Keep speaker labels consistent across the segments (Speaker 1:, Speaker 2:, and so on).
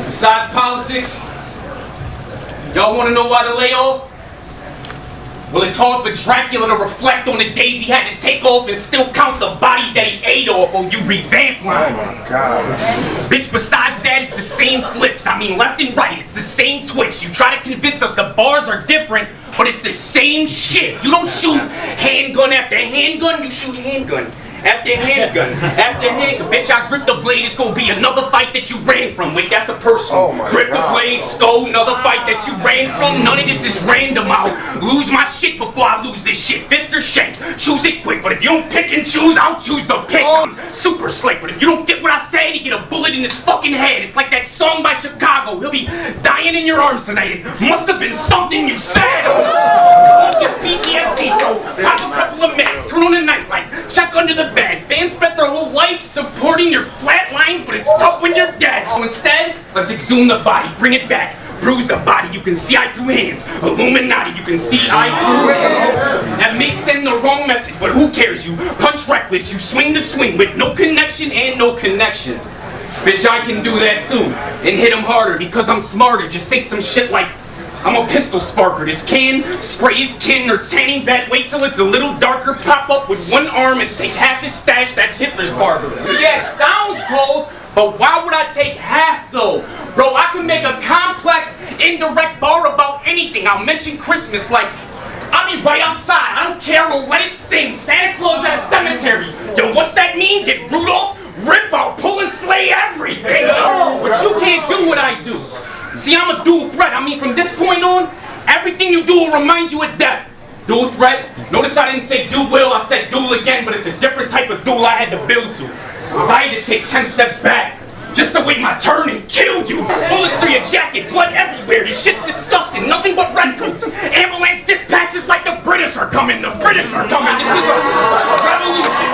Speaker 1: Besides politics, y'all want to know why the layoff? Well, it's hard for Dracula to reflect on the days he had to take off and still count the bodies that he ate off on you revamp lines.
Speaker 2: Oh my God.
Speaker 1: Bitch, besides that, it's the same flips. I mean, left and right, it's the same twitch. You try to convince us the bars are different, but it's the same shit. You don't shoot handgun after handgun, you shoot handgun after handgun after handgun. Bitch, I grip the blade, it's gonna be another fight that you ran from. Wait, that's a person.
Speaker 2: Oh my
Speaker 1: grip
Speaker 2: God.
Speaker 1: the blade, skull, another fight that you ran from. None of this is random. I'll lose my shit before I lose this shit. Fist or shank, choose it quick. But if you don't pick and choose, I'll choose the pick. I'm super slick, but if you don't get what I said, you get a bullet in his fucking head. It's like that song by Chicago. He'll be dying in your arms tonight. It must have been something you said. Get PTSD, so pop a couple of meds, turn on the nightlight, check under the bed. Fans spent their whole life supporting your flat lines, but it's tough when you're dead. So instead, let's exhume the body, bring it back. Bruise the body, you can see eye through hands. Illuminati, you can see eye through hands. That may send the wrong message, but who cares? You punch reckless, you swing the swing with no connection and no connections. Bitch, I can do that too, and hit him harder because I'm smarter. Just say some shit like, I'm a pistol sparker. This can spray his kin or tanning bed. Wait till it's a little darker. Pop up with one arm and take half his stash. That's Hitler's barber. Yeah, sounds cold, but why would I take half though? Bro, I can make a complex, indirect bar about anything. I'll mention Christmas like, I'll be right outside. I don't care, we'll let it sing. Santa Claus at a cemetery. Yo, what's that mean? Get Rudolph? Rip, I'll pull and slay everything. But you can't do what I do. See, I'm a dual threat. I mean, from this point on, everything you do will remind you of death. Dual threat. Notice I didn't say do will, I said duel again, but it's a different type of duel I had to build to. Because I had to take 10 steps back, just to wait my turn and kill you. Bullets through your jacket, blood everywhere. This shit's disgusting, nothing but redcoats. Ambulance dispatches like the British are coming. The British are coming. This is a revolution.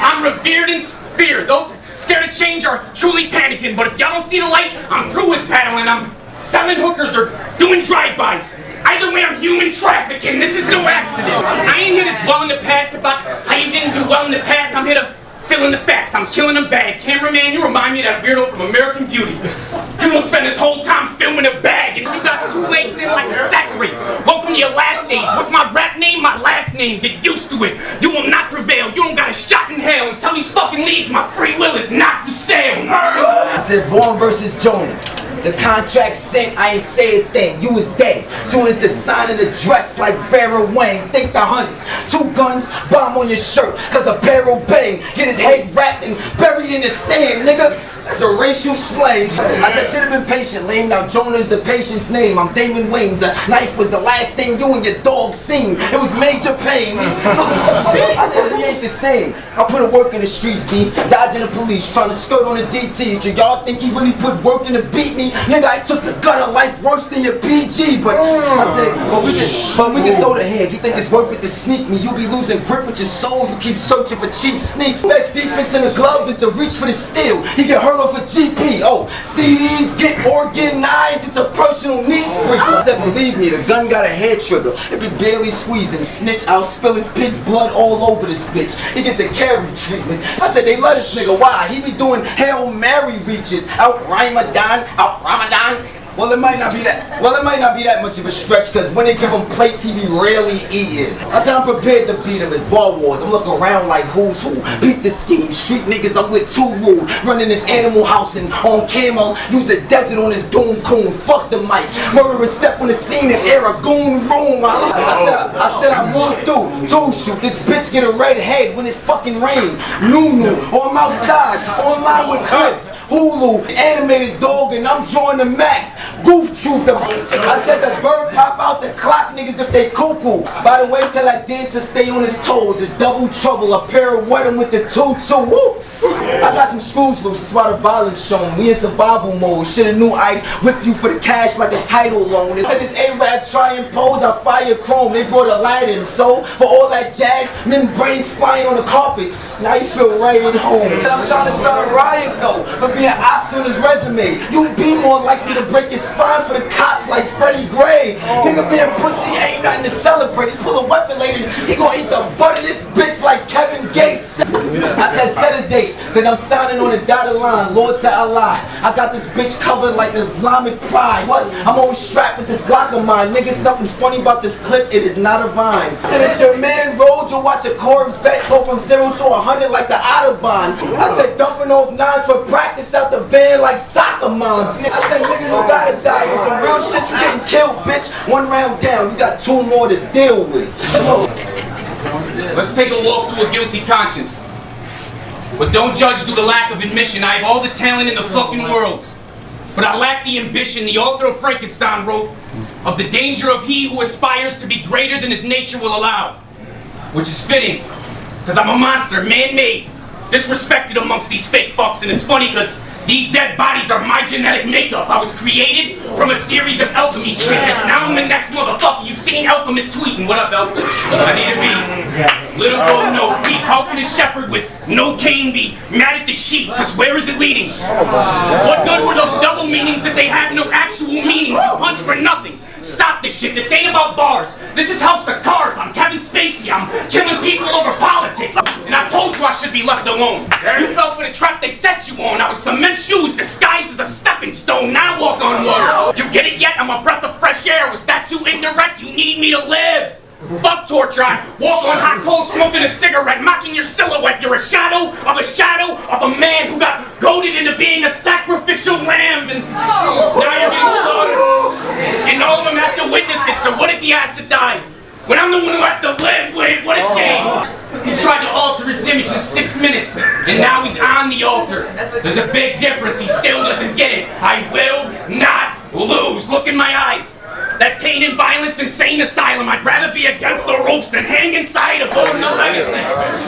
Speaker 1: I'm revered and feared. Those scared of change are truly panicking, but if y'all don't see the light, I'm through with paddling. I'm selling hookers or doing drive-bys. Either way, I'm human trafficking. This is no accident. I ain't here to dwell in the past about how you didn't do well in the past. I'm here to fill in the facts. I'm killing them bad. Cameraman, you remind me of that weirdo from American Beauty. You don't spend this whole time filming a bag and you got 2 legs in like a sack race. Welcome to your last stage. What's my rap name? My last name. Get used to it. You will not prevail. You don't got a shot in hell. And tell these fucking leagues my free will is not for sale.
Speaker 3: I said Born versus Gjonaj. The contract sent, I ain't say a thing, you was dead. Soon as the sign and the dress like Vera Wang, think the hundreds. 2 guns, bomb on your shirt, cause a barrel bang. Get his head wrapped and buried in the sand, nigga. That's a racial slang. I said, should've been patient, lame. Now Jonah is the patient's name. I'm Damon Wayans. A knife was the last thing you and your dog seen. It was major pain. I said, we ain't the same. I put a work in the streets, B. Dodging the police, trying to skirt on the DT. So y'all think he really put work in to beat me? Nigga, I took the gutter life worse than your PG. But I said, but we can throw the hands. You think it's worth it to sneak me? You be losing grip with your soul. You keep searching for cheap sneaks. Best defense in the glove is the reach for the steal. He get hurt off a GP. Oh, CDs get organized. It's a personal need for you. I said, believe me, the gun got a hair trigger. It be barely squeezing. Snitch, I'll spill his pig's blood all over this bitch. He get the carry treatment. I said, they love this nigga. Why? He be doing Hail Mary reaches. Out Ramadan. Well, it might not be that much of a stretch, cause when they give him plates, he be rarely eating. I said I'm prepared to beat him. It's ball wars. I'm looking around like who's who. Beat the scheme. Street niggas, I'm with too rude. Running this animal house and on camo. Use the desert on this doom coon. Fuck the mic. Murderer step on the scene and air a goon room. I said I moved through. Two shoot. This bitch get a red head when it fucking rain. Nunu. Or I'm outside. Online with clips. Hulu. Animated dog and I'm drawing the max. Goof troop them. I said the bird pop out the clock niggas if they cuckoo. By the way, tell that dancer stay on his toes. It's double trouble. A pair of wedding with the tutu. Woo! I got some screws loose. That's why the violence shown. We in survival mode. Shoulda knew I'd whip you for the cash like a title loan. They said this A-Rap try and pose. I fire chrome. They brought a light in. So for all that jazz, men brains flying on the carpet. Now you feel right at home. I'm trying to start a riot though, but being ops on his resume. You be more likely to break your spine for the cops like Freddie Gray. Nigga being pussy ain't nothing to celebrate. He pull a weapon later, he gon' eat the butt of this bitch like Kevin Gates. I said set his date, cause I'm signing on the dotted line, Lord to Allah. I got this bitch covered like Islamic pride. I'm always strapped with this Glock of mine. Niggas, nothing funny about this clip, it is not a vine. Said if your man rolled, you'll watch a Corvette go from 0 to 100 like the Autobahn. I said dumping off nines for practice out the van like soccer moms. I said niggas, you gotta die. With some real shit, you getting killed, bitch. One round down, you got 2 more to deal with.
Speaker 1: Let's take a walk through a guilty conscience. But don't judge due to lack of admission. I have all the talent in the fucking world. But I lack the ambition the author of Frankenstein wrote of the danger of he who aspires to be greater than his nature will allow. Which is fitting, because I'm a monster, man-made, disrespected amongst these fake fucks, and it's funny because these dead bodies are my genetic makeup. I was created from a series of alchemy treatments. Now I'm the next motherfucker. You've seen Alchemist tweeting. What up, Elk? I need to be. Little goat, no peep. How can a shepherd with no cane be mad at the sheep? Because where is it leading? What good were those double meanings if they had no actual meanings? You punch for nothing. Stop this shit. This ain't about bars. This is House of Cards. I'm Kevin Spacey. I'm killing people over politics. And I told you I should be left alone. You fell for the trap they set you on. I was cement shoes disguised as a stepping stone. Now I walk on water. You get it yet? I'm a breath of fresh air. Was that too indirect? You need me to live. Fuck torture, I walk on hot coals smoking a cigarette, mocking your silhouette. You're a shadow of a man who got goaded into being a sacrificial lamb, and now you're getting slaughtered. And all of them have to witness it, so what if he has to die? When I'm the one who has to live with it, what a shame. He tried to alter his image in 6 minutes, and now he's on the altar. There's a big difference, he still doesn't get it. I will not lose. Look in my eyes. That pain and violence insane asylum. I'd rather be against the ropes than hang inside a building a legacy.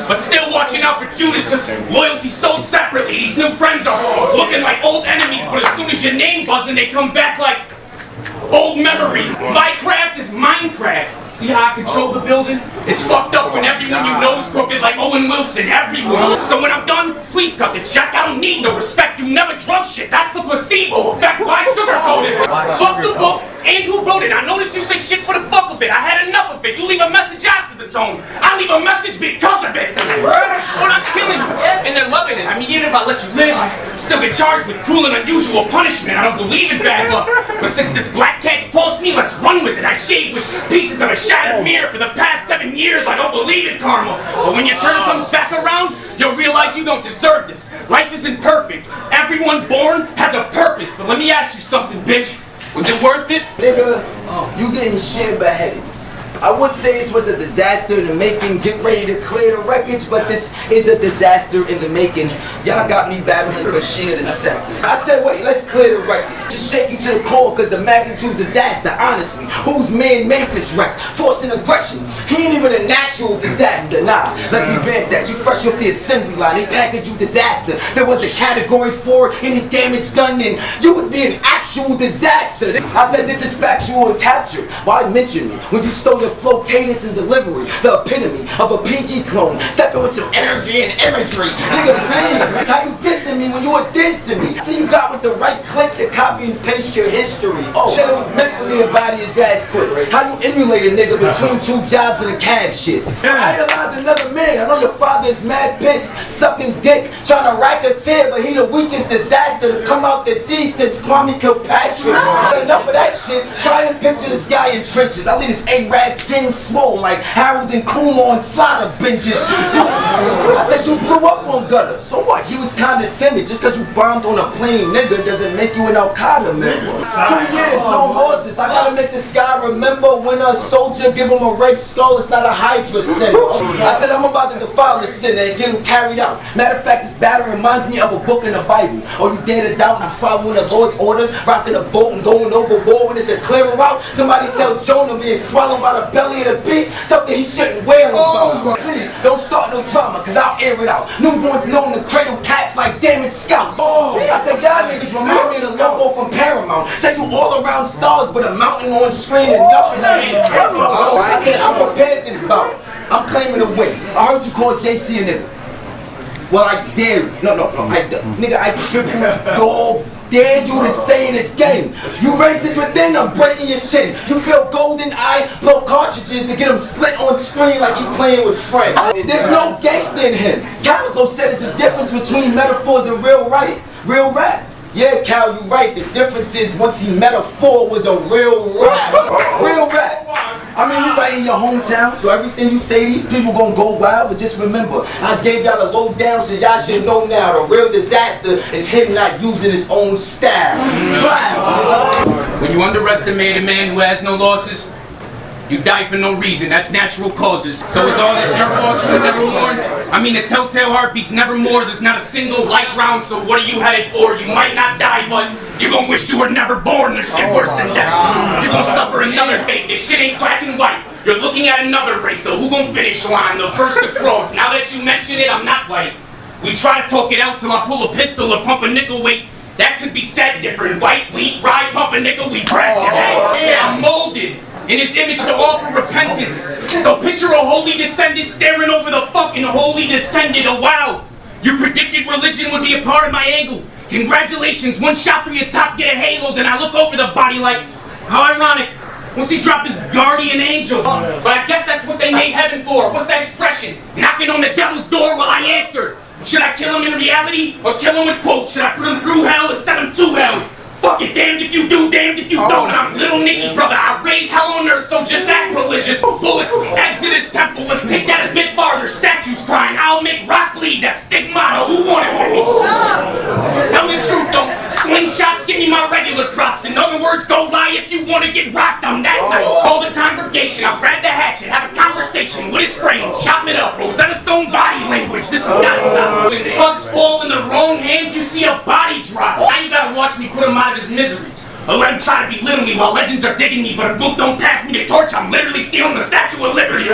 Speaker 1: But still watching out for Judas, cause loyalty sold separately. These new friends are looking like old enemies, but as soon as your name buzzing, they come back like old memories. My craft is Minecraft. See how I control the building? It's fucked up when everyone you know is crooked like Owen Wilson, everyone. So when I'm done, please cut the check. I don't need no respect. You never drunk shit. That's the placebo effect. Why sugarcoat it? Fuck the book and who wrote it. I noticed you say shit for the fuck of it. I had enough of it. You leave a message after the tone. I leave a message because of it. But I'm killing you. And they're loving it. I mean, even if I let you live, I still get charged with cruel and unusual punishment. I don't believe in bad luck. But since this black cat crossed me, let's run with it. I shaved with pieces of a shattered mirror for the past 7 years. I don't believe in karma. But when your turn comes back around, you'll realize you don't deserve this. Life isn't perfect. Everyone born has a purpose. But let me ask you something, bitch. Was it worth it?
Speaker 3: Nigga, you getting shit beheaded. I would say this was a disaster in the making. Get ready to clear the wreckage, but this is a disaster in the making. Y'all got me battling Bashir the second. I said, wait, let's clear the wreckage. Just shake you to the core, cause the magnitude's disaster, honestly. Whose man made this wreck? Forcing aggression. He ain't even a natural disaster. Nah, let's revamp that. You fresh off the assembly line, they package you disaster. There was a category 4, any damage done, then you would be an actual disaster. I said this is factual and captured. Why mention me when you stole your flow, cadence, and delivery? The epitome of a PG clone, stepping with some energy and imagery. Nigga, please, how you dissing me when you a diss to me? See, you got with the right click to copy and paste your history. Oh, shit, it was meant for me to body his ass quick. How you emulate a nigga between 2 jobs and a cab shift? Idolize another man. I know your father is mad pissed, sucking dick, trying to rack a tear, but he the weakest disaster to come out the D since Kwame Kilpatrick. Enough of that shit. Try and picture this guy in trenches. I leave this A-Rap chin swole like Harold and Kumar on slaughter benches. I said you blew up on Gutter. So what? He was kinda timid. Just cause you bombed on a plane, nigga, doesn't make you an Al-Qaeda member. 2 years, no losses. I gotta make this guy remember when a soldier give him a red skull, it's not a Hydra sin. I said I'm about to defile this sin and get him carried out. Matter of fact, this battle reminds me of a book in the Bible. Oh, you dare to doubt and following the Lord's orders, rocking a boat and going overboard when it's a clearer route? Somebody tell Jonah being swallowed by the belly of the beast, something he shouldn't wail about. Please, don't start no drama, cause I'll air it out. Newborns known to cradle cats like damaged scalp. I said y'all niggas remind me of the logo from Paramount. Said you all around stars, but a mountain on screen and nothing that ain't carry. I said I'm prepared this bout. I'm claiming to win. I heard you call JC a nigga. Well, I dare you. No, I nigga, I triple dog dare you to say it again. You racist within, I'm breaking your chin. You feel golden eye, blow cartridges to get them split on screen like you playing with friends. There's no gangster in him. Calico said there's a difference between metaphors and real rap. Yeah, Cal, you right. The difference is once he metaphor was a real rap. Real rap. I mean, you right in your hometown, so everything you say, these people gonna go wild. But just remember, I gave y'all a lowdown, so y'all should know now. The real disaster is him not using his own style. Wow.
Speaker 1: When you underestimate a man who has no losses, you die for no reason. That's natural causes. So is all this your fault? You were never born? I mean, the telltale heartbeat's never more. There's not a single light round, so what are you headed for? You might not die, but you're gonna wish you were never born. There's shit worse than death. You're gonna suffer another fate. This shit ain't black and white. You're looking at another race, so who gon' finish line? The first to cross. Now that you mention it, I'm not white. We try to talk it out till I pull a pistol or pump a nickel weight. That could be said different. White, wheat, rye, pump a nickel, we brag today. Yeah, I'm molded in his image to offer repentance. So picture a holy descendant staring over the fucking holy descendant. Oh wow, you predicted religion would be a part of my angle. Congratulations, one shot through your top, get a halo. Then I look over the body like, how ironic. Once he dropped his guardian angel. But I guess that's what they made heaven for. What's that expression? Knocking on the devil's door while I answer. Should I kill him in reality or kill him with quotes? Should I put him through hell or send him to hell? Fuck it, damned if you do, damned if you don't. I'm little Nicky, brother. I raise hell on earth, so just act religious. Bullets, Exodus temple. Let's take that a bit farther. Statues crying. I'll make rock bleed. That stigmata. Who wanted me? Tell the truth, though. Slingshots, give me my regular props. In other words, go lie if you want to get rocked on that night. Call the congregation. I'll grab the hatchet. Have a conversation with his frame. Chop it up. Rosetta Stone body language. This has gotta stop. When trusts fall in the wrong hands, you see a body drop. Now you gotta watch me put him out of his misery. Or let him try to belittle me while legends are digging me. But if Book don't pass me the torch, I'm literally stealing the Statue of Liberty. You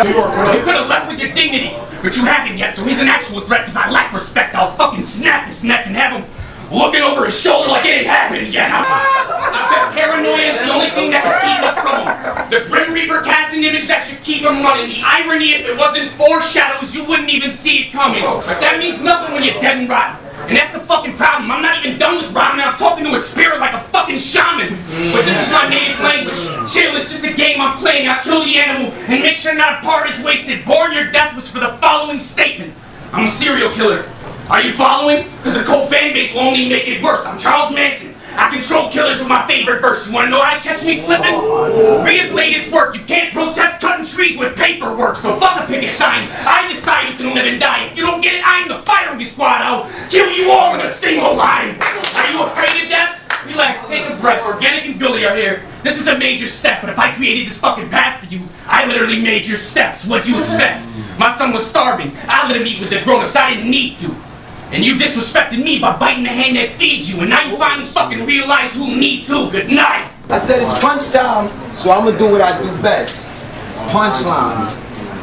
Speaker 1: could have left with your dignity, but you haven't yet, so he's an actual threat because I lack respect. I'll fucking snap his neck and have him looking over his shoulder like it ain't happened yet. I bet paranoia is the only thing that can keep him from him. The Grim Reaper cast an image that should keep him running. The irony, if it wasn't for shadows, you wouldn't even see it coming. But that means nothing when you're dead and rotten. And that's the fucking problem. I'm not even done with rhyming. I'm talking to a spirit like a fucking shaman. But this is my native language. Chill, it's just a game I'm playing. I kill the animal and make sure not a part is wasted. Born your death was for the following statement. I'm a serial killer. Are you following? Because the cold fan base will only make it worse. I'm Charles Manson. I control killers with my favorite verse. You wanna know how to catch me slipping? Read his latest work. You can't protest cutting trees with paperwork. So fuck a picket sign. I decide who can live and die. If you don't get it, I'm the firing squad. I'll kill you all in a single line. Are you afraid of death? Relax, take a breath. Organic and Billy are here. This is a major step, but if I created this fucking path for you, I literally made your steps. What'd you expect? My son was starving. I let him eat with the grown-ups. I didn't need to. And you disrespected me by biting the hand that feeds you. And now you finally fucking realize who needs who. Good night.
Speaker 3: I said it's crunch time, so I'm gonna do what I do best. Punchlines.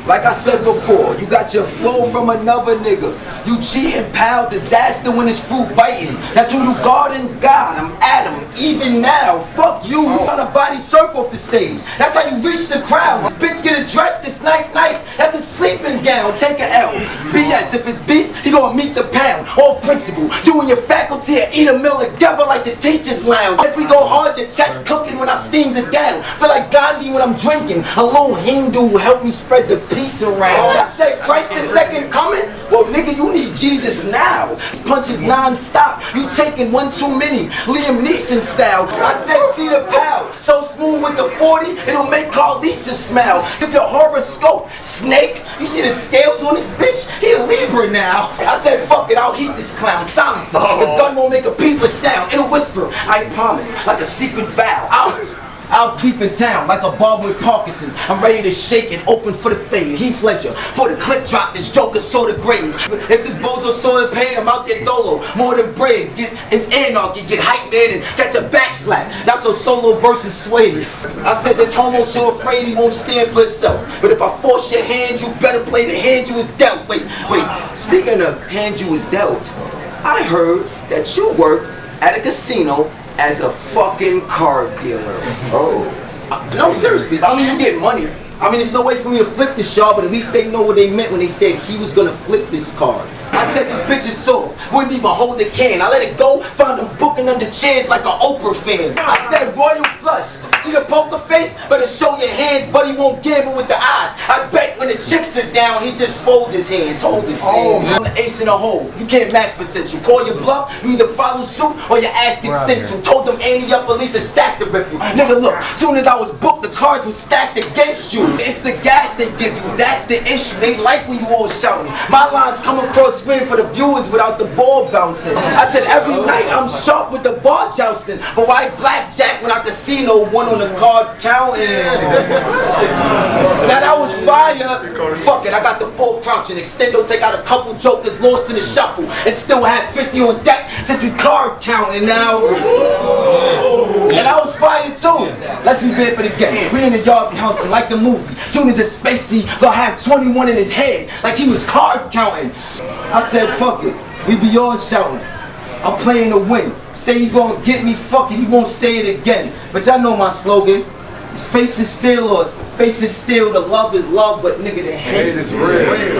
Speaker 3: Like I said before, you got your flow from another nigga. You cheating, pal, disaster when it's fruit biting. That's who you guarding, God. I'm Adam, even now. Fuck you, you on a body surf off the stage. That's how you reach the crowd. This bitch get addressed this night. That's a sleeping gown, take a L. BS, if it's beef, he gonna meet the pound. All principle, you and your faculty eat a meal together like the teacher's lounge. If we go hard, your chest cooking when I steams it down. Feel like Gandhi when I'm drinking. A little Hindu will help me spread the peace around. I said Christ the second coming? Well nigga, you need Jesus now. This punch is non-stop. You taking one too many. Liam Neeson style. I said see the pal. So smooth with the 40, it'll make Carlisa smile. If your horoscope, snake, you see the scales on this bitch? He a Libra now. I said fuck it, I'll heat this clown. Silence him. The gun won't make a peep of sound. It'll whisper, I promise, like a secret vow. I'll creep in town like a barber with Parkinson's. I'm ready to shake and open for the fade. Heath Ledger, for the clip drop, this joker saw the grave. If this bozo saw the pain, I'm out there dolo, more than brave. It's anarchy, get hype man and catch a backslap. Not so solo versus swave. I said this homo so afraid he won't stand for himself. But if I force your hand, you better play the hand you was dealt. Wait, speaking of hand you was dealt, I heard that you worked at a casino as a fucking car dealer. Oh. No, seriously. I mean, you get money. I mean, there's no way for me to flip this, y'all, but at least they know what they meant when they said he was gonna flip this card. I said this bitch is soft, wouldn't even hold the can. I let it go, found him booking under chairs like an Oprah fan. I said royal flush, see the poker face? Better show your hands, but he won't gamble with the odds. I bet when the chips are down, he just fold his hands, hold his hands. I'm the ace in the hole, you can't match potential. Call your bluff, you either follow suit or your ass gets stenciled. Told them ante up, at least a stack to rip you. Nigga look, soon as I was booked, the cards were stacked against you. It's the gas they give you, that's the issue. They like when you all shouting. My lines come across screen for the viewers without the ball bouncing. I said every night I'm sharp with the bar jousting, but why blackjack when I casino one on the card counting? Now that was fire. Fuck it, I got the full crouch and extendo, take out a couple jokers lost in the shuffle, and still have 50 on deck since we card counting now. And that was fire too. Let's revamp it again. We in the yard counting like the movie. Soon as it's spacey, gonna have 21 in his head like he was card counting. I said fuck it, we beyond shouting. I'm playing to win. Say you gonna get me, fuck it, he won't say it again. But y'all know my slogan. His face is still, or face is still, the love is love, but nigga the hate is real.